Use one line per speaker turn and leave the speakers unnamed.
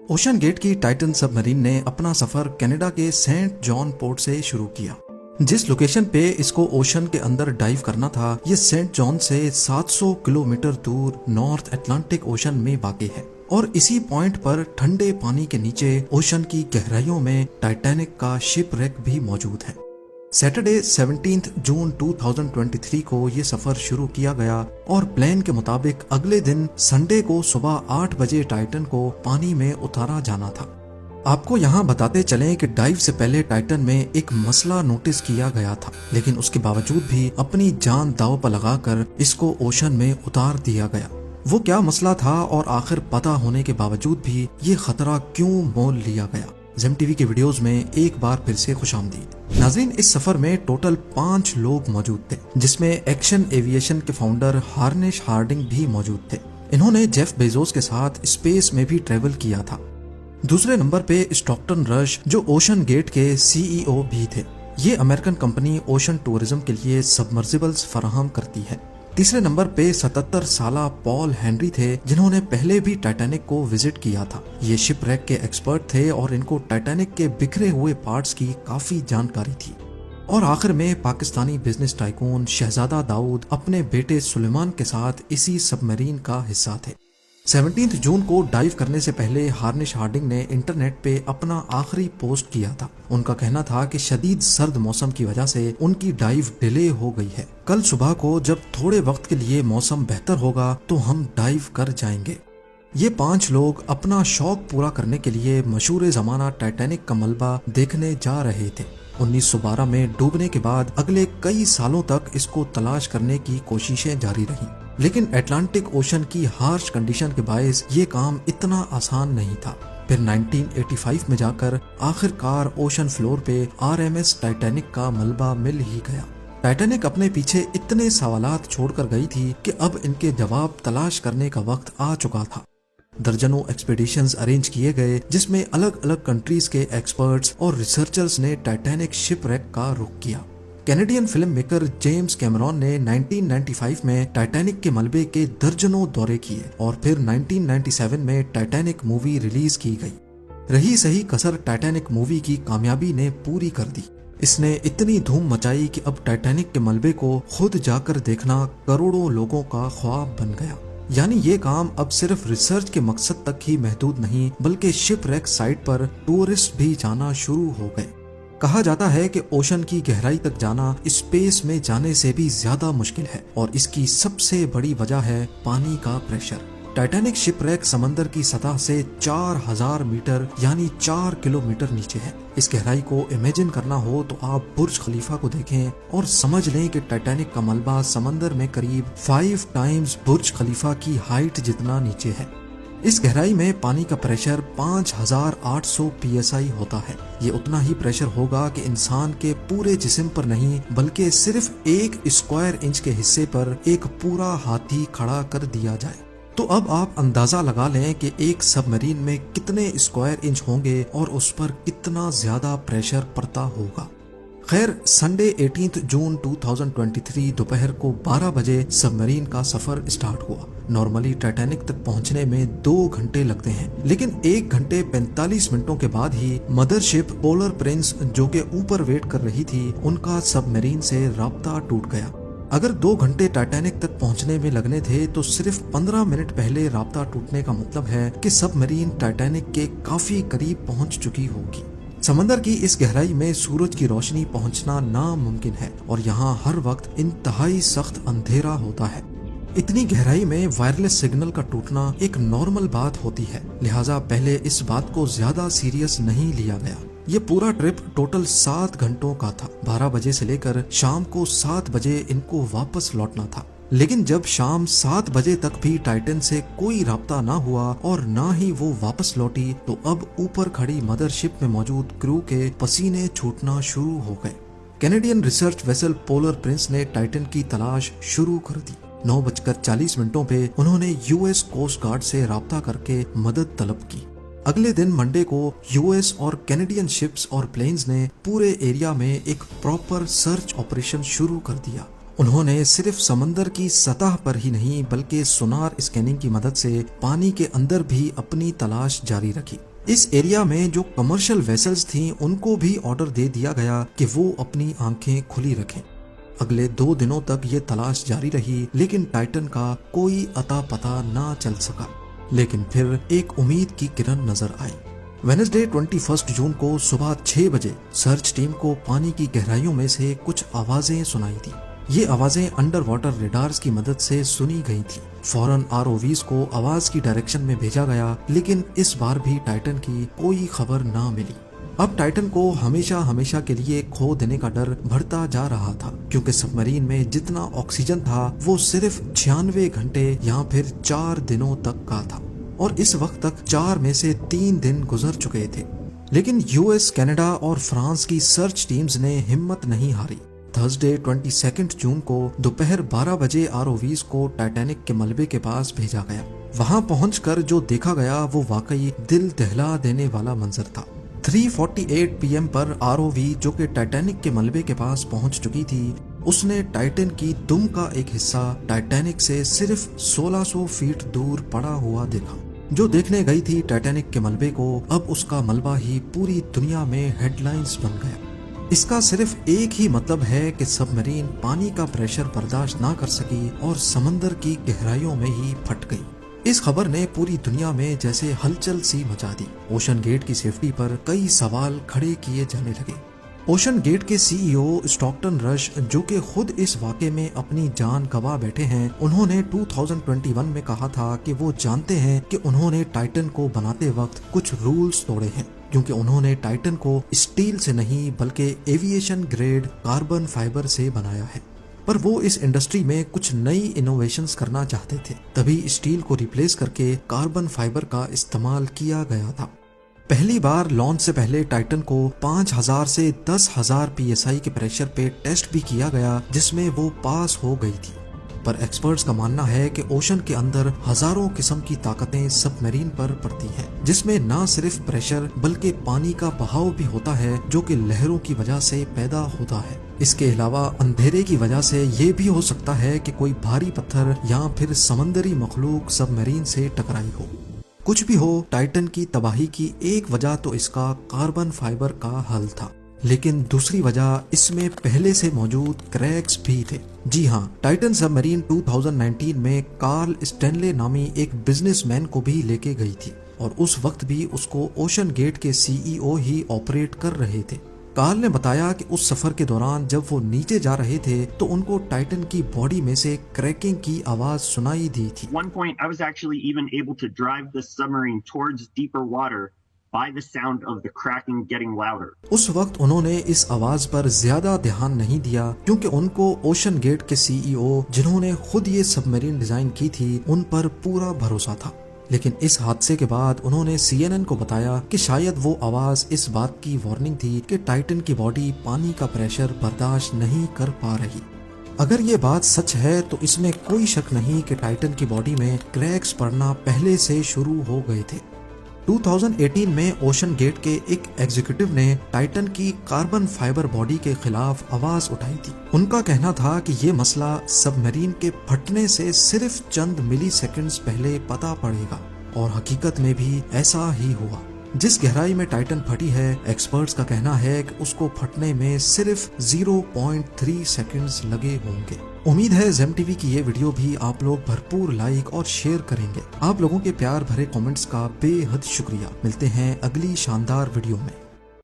Ocean gate की Titan submarine ने अपना सफर कनाडा के सेंट जॉन पोर्ट से शुरू किया। जिस लोकेशन पे इसको ओशन के अंदर डाइव करना था, ये सेंट जॉन से 700 किलोमीटर दूर नॉर्थ अटलांटिक ओशन में वाक़ है और इसी पॉइंट पर ठंडे पानी के नीचे ओशन की गहराइयों में टाइटैनिक का शिप रेक भी मौजूद है। सैटरडे 17 जून 2023 को ये सफर शुरू किया गया और प्लान के मुताबिक अगले दिन संडे को सुबह 8 बजे टाइटन को पानी में उतारा जाना था। आपको यहाँ बताते चलें कि डाइव से पहले टाइटन में एक मसला नोटिस किया गया था, लेकिन उसके बावजूद भी अपनी जान दांव पर लगाकर इसको ओशन में उतार दिया गया। वो क्या मसला था और आखिर पता होने के बावजूद भी ये खतरा क्यों मोल लिया गया? ज़ेम टीवी के वीडियोस में एक बार फिर से खुशामदीद। नाज़रीन, इस सफर में टोटल 5 लोग मौजूद थे, जिसमें एक्शन एविएशन के फाउंडर हार्निश हार्डिंग भी मौजूद थे। इन्होंने जेफ बेजोस के साथ स्पेस में भी ट्रेवल किया था। दूसरे नंबर पे स्टॉकटन रश, जो ओशन गेट के CEO भी थे। ये अमेरिकन कंपनी ओशन टूरिज्म के लिए सबमर्सिबल्स फराहम करती है। तीसरे नंबर पे 77 साला पॉल हेनरी थे, जिन्होंने पहले भी टाइटैनिक को विजिट किया था। ये शिप रैक के एक्सपर्ट थे और इनको टाइटैनिक के बिखरे हुए पार्ट्स की काफी जानकारी थी। और आखिर में पाकिस्तानी बिजनेस टाइकून शहजादा दाऊद अपने बेटे सुलेमान के साथ इसी सबमरीन का हिस्सा थे। 17 जून को डाइव करने से पहले हार्निश हार्डिंग ने इंटरनेट पे अपना आखिरी पोस्ट किया था। उनका कहना था कि शदीद सर्द मौसम की वजह से उनकी डाइव डिले हो गई है। कल सुबह को जब थोड़े वक्त के लिए मौसम बेहतर होगा तो हम डाइव कर जाएंगे। ये 5 लोग अपना शौक पूरा करने के लिए मशहूर जमाना टाइटैनिक का मलबा देखने जा रहे थे। 1912 में डूबने के बाद अगले कई सालों तक इसको तलाश करने की कोशिशें जारी रहीं, लेकिन अटलांटिक ओशन की हार्श कंडीशन के बायस ये काम इतना आसान नहीं था। फिर 1985 में जाकर आखिरकार ओशन फ्लोर पे RMS टाइटैनिक का मलबा मिल ही गया। टाइटैनिक अपने पीछे इतने सवालात छोड़कर गई थी कि अब इनके जवाब तलाश करने का वक्त आ चुका था। दर्जनों एक्सपीडिशंस अरेंज किए गए, जिसमें अलग अलग कंट्रीज के एक्सपर्ट्स और रिसर्चर्स ने टाइटैनिक शिप रैक का रुख किया। Canadian film maker James Cameron ने 1995 में टाइटैनिक के मलबे के दर्जनों दौरे किए और फिर 1997 में टाइटैनिक मूवी रिलीज की गई। रही सही कसर टाइटैनिक मूवी की कामयाबी ने पूरी कर दी। इसने इतनी धूम मचाई कि अब टाइटैनिक के मलबे को खुद जाकर देखना करोड़ों लोगों का ख्वाब बन गया। यानी ये काम अब सिर्फ रिसर्च के मकसद तक ही महदूद नहीं, बल्कि शिप रैक साइट पर टूरिस्ट भी जाना शुरू हो गए। कहा जाता है कि ओशन की गहराई तक जाना स्पेस में जाने से भी ज्यादा मुश्किल है और इसकी सबसे बड़ी वजह है पानी का प्रेशर। टाइटैनिक शिप रैक समंदर की सतह से 4000 मीटर यानी 4 किलोमीटर नीचे है। इस गहराई को इमेजिन करना हो तो आप बुर्ज खलीफा को देखें और समझ लें कि टाइटैनिक का मलबा समंदर में करीब 5 टाइम्स बुर्ज खलीफा की हाइट जितना नीचे है। इस गहराई में पानी का प्रेशर 5800 PSI होता है। ये उतना ही प्रेशर होगा कि इंसान के पूरे जिस्म पर नहीं, बल्कि सिर्फ 1 स्क्वायर इंच के हिस्से पर एक पूरा हाथी खड़ा कर दिया जाए। तो अब आप अंदाजा लगा लें कि एक सबमरीन में कितने स्क्वायर इंच होंगे और उस पर कितना ज्यादा प्रेशर पड़ता होगा। खैर, संडे 18 जून 2023 दोपहर को 12 बजे सबमरीन का सफर स्टार्ट हुआ। नॉर्मली टाइटैनिक तक पहुंचने में 2 घंटे लगते हैं, लेकिन 1 घंटे 45 मिनटों के बाद ही मदरशिप पोलर प्रिंस, जो के ऊपर वेट कर रही थी, उनका सबमरीन से राब्ता टूट गया। अगर 2 घंटे टाइटैनिक तक पहुंचने में लगने थे तो सिर्फ 15 मिनट पहले राब्ता टूटने का मतलब है कि सबमरीन टाइटैनिक के काफी करीब पहुंच चुकी होगी। समंदर की इस गहराई में सूरज की रोशनी पहुंचना नामुमकिन है और यहाँ हर वक्त इंतहाई सख्त अंधेरा होता है। इतनी गहराई में वायरलेस सिग्नल का टूटना एक नॉर्मल बात होती है, लिहाजा पहले इस बात को ज्यादा सीरियस नहीं लिया गया। ये पूरा ट्रिप टोटल 7 घंटों का था। 12 बजे से लेकर शाम को 7 बजे इनको वापस लौटना था, लेकिन जब शाम 7 बजे तक भी टाइटन से कोई राब्ता ना हुआ और ना ही वो वापस लौटी, तो अब ऊपर खड़ी मदरशिप में मौजूद क्रू के पसीने छूटना शुरू हो गए। Canadian research vessel polar Prince ने टाइटन की तलाश शुरू कर दी। 9:40 पे उन्होंने US कोस्ट गार्ड से राब्ता करके मदद तलब की। अगले दिन मंडे को US और कैनेडियन शिप्स और प्लेन्स ने पूरे एरिया में एक प्रॉपर सर्च ऑपरेशन शुरू कर दिया। उन्होंने सिर्फ समंदर की सतह पर ही नहीं बल्कि सोनार स्कैनिंग की मदद से पानी के अंदर भी अपनी तलाश जारी रखी। इस एरिया में जो कमर्शियल वेसल्स थीं उनको भी ऑर्डर दे दिया गया कि वो अपनी आंखें खुली रखें। अगले 2 दिनों तक ये तलाश जारी रही, लेकिन टाइटन का कोई अता पता ना चल सका। लेकिन फिर एक उम्मीद की किरण नजर आई। वेडनेसडे 21 जून को सुबह 6 बजे सर्च टीम को पानी की गहराइयों में से कुछ आवाजें सुनाई दी। ये आवाजें अंडर वाटर रेडार्स की मदद से सुनी गई थी। फौरन आरओवीज को आवाज की डायरेक्शन में भेजा गया, लेकिन इस बार भी टाइटन की कोई खबर ना मिली। अब टाइटन को हमेशा हमेशा के लिए खो देने का डर बढ़ता जा रहा था, क्योंकि सबमरीन में जितना ऑक्सीजन था वो सिर्फ 96 घंटे या फिर 4 दिनों तक का था, और इस वक्त तक 4 में से 3 दिन गुजर चुके थे। लेकिन यूएस, कनाडा और फ्रांस की सर्च टीम्स ने हिम्मत नहीं हारी। थर्सडे 22 जून को दोपहर 12 बजे आरओवीज को टाइटैनिक के मलबे के पास भेजा गया। वहां पहुंचकर जो देखा गया वो वाकई दिल दहला देने वाला मंजर था। 3:48 PM पर आरओवी, जो कि टाइटैनिक के मलबे के पास पहुंच चुकी थी, उसने टाइटन की दुम का एक हिस्सा टाइटैनिक से सिर्फ 1600 फीट दूर पड़ा हुआ देखा। जो देखने गई थी टाइटैनिक के मलबे को, अब उसका मलबा ही पूरी दुनिया में हेडलाइंस बन गया। इसका सिर्फ एक ही मतलब है कि सबमरीन पानी का प्रेशर बर्दाश्त ना कर सकी और समंदर की गहराइयों में ही फट गई। इस खबर ने पूरी दुनिया में जैसे हलचल सी मचा दी। ओशन गेट की सेफ्टी पर कई सवाल खड़े किए जाने लगे। ओशन गेट के सीईओ स्टॉकटन रश, जो कि खुद इस वाक़े में अपनी जान गंवा बैठे हैं, उन्होंने 2021 में कहा था कि वो जानते हैं कि उन्होंने टाइटन को बनाते वक्त कुछ रूल्स तोड़े हैं, क्योंकि उन्होंने टाइटन को स्टील से नहीं बल्कि एविएशन ग्रेड कार्बन फाइबर से बनाया है। पर वो इस इंडस्ट्री में कुछ नई इनोवेशंस करना चाहते थे, तभी स्टील को रिप्लेस करके कार्बन फाइबर का इस्तेमाल किया गया था। पहली बार लॉन्च से पहले टाइटन को 5000 से 10,000 PSI के प्रेशर पे टेस्ट भी किया गया, जिसमें वो पास हो गई थी। पर एक्सपर्ट्स का मानना है कि ओशन के अंदर हजारों किस्म की ताकतें सबमरीन पर पड़ती हैं, जिसमें ना सिर्फ प्रेशर बल्कि पानी का बहाव भी होता है, जो कि लहरों की वजह से पैदा होता है। इसके अलावा अंधेरे की वजह से ये भी हो सकता है कि कोई भारी पत्थर या फिर समंदरी मखलूक सबमरीन से टकराई हो। कुछ भी हो, टाइटन की तबाही की एक वजह तो इसका कार्बन फाइबर का हल था, लेकिन दूसरी वजह इसमें पहले से मौजूद क्रैक्स भी थे। जी हाँ, टाइटन सबमरीन 2019 में कार्ल स्टैनले नामी एक बिजनेसमैन को भी लेके गई थी, और उस वक्त भी उसको ओशन गेट के सीईओ ही ऑपरेट कर रहे थे। कार्ल ने बताया कि उस सफर के दौरान जब वो नीचे जा रहे थे तो उनको टाइटन की बॉडी में से क्रैकिंग की आवाज सुनाई दी थी।
One point, I was actually even able to drive the submarine towards deeper water by the sound of the cracking getting louder.
उस वक्त उन्होंने इस आवाज पर ज्यादा ध्यान नहीं दिया, क्योंकि उनको ओशन गेट के सीईओ, जिन्होंने खुद ये सबमरीन डिजाइन की थी, उन पर पूरा भरोसा था। लेकिन इस हादसे के बाद उन्होंने CNN को बताया कि शायद वो आवाज इस बात की वार्निंग थी कि टाइटन की बॉडी पानी का प्रेशर बर्दाश्त नहीं कर पा रही। अगर ये बात सच है तो इसमें कोई शक नहीं कि टाइटन की बॉडी में क्रैक्स पड़ना पहले से शुरू हो गए थे। 2018 में ओशन गेट के एक एग्जीक्यूटिव ने टाइटन की कार्बन फाइबर बॉडी के खिलाफ आवाज उठाई थी। उनका कहना था कि ये मसला सबमरीन के फटने से सिर्फ चंद मिली सेकेंड्स पहले पता पड़ेगा, और हकीकत में भी ऐसा ही हुआ। जिस गहराई में टाइटन फटी है, एक्सपर्ट्स का कहना है कि उसको फटने में सिर्फ 0.3 सेकंड्स लगे होंगे। उम्मीद है जेम टीवी की ये वीडियो भी आप लोग भरपूर लाइक और शेयर करेंगे। आप लोगों के प्यार भरे कमेंट्स का बेहद शुक्रिया। मिलते हैं अगली शानदार वीडियो में।